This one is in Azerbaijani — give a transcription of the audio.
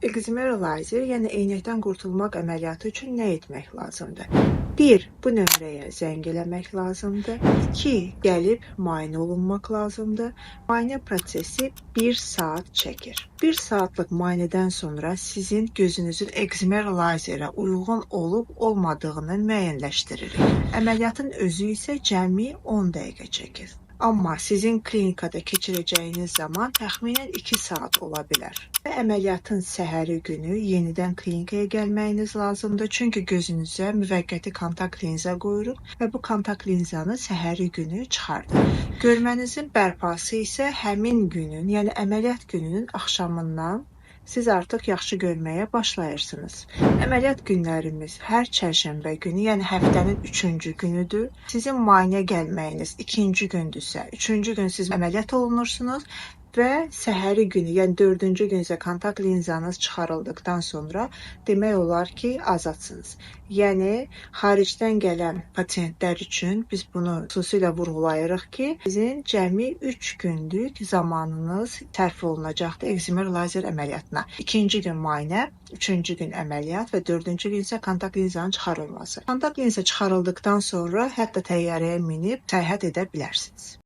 Excimer, yəni eynəkdən qurtulmaq əməliyyatı üçün nə etmək lazımdır? 1. Bu nömrəyə zəng eləmək lazımdır. 2. Gəlib müayinə olunmaq lazımdır. Müayinə prosesi 1 saat çəkir. 1 saatlıq müayinədən sonra sizin gözünüzün Excimer uyğun olub-olmadığını müəyyənləşdiririk. Əməliyyatın özü isə cəmi 10 dəqiqə çəkir. Amma sizin klinikada keçirəcəyiniz zaman təxminən 2 saat ola bilər. Və əməliyyatın səhəri günü yenidən klinikaya gəlməyiniz lazımdır. Çünki gözünüzə müvəqqəti kontakt linza qoyuruq və bu kontakt linzanı səhəri günü çıxardıq. Görmənizin bərpası isə həmin günün, yəni əməliyyat gününün axşamından siz artıq yaxşı görməyə başlayırsınız. Əməliyyat günlərimiz hər çərşənbə günü, yəni həftənin 3-cü günüdür. Sizin müayinə gəlməyiniz 2-ci gündürsə, 3-cü gün siz əməliyyat olunursunuz və səhəri günü, yəni 4-cü gün isə kontakt linzanız çıxarıldıqdan sonra demək olar ki, azadsınız. Yəni, xaricdən gələn pasientlər üçün biz bunu xüsusilə vurğulayırıq ki, sizin cəmi 3 günlük zamanınız sərf olunacaqdır Excimer lazer əməliyyatına. 2-ci gün müayinə, 3-cü gün əməliyyat və 4-cü gün isə kontakt linzanın çıxarılması. Kontakt linza çıxarıldıqdan sonra hətta təyyarəyə minib səyahət edə bilərsiniz.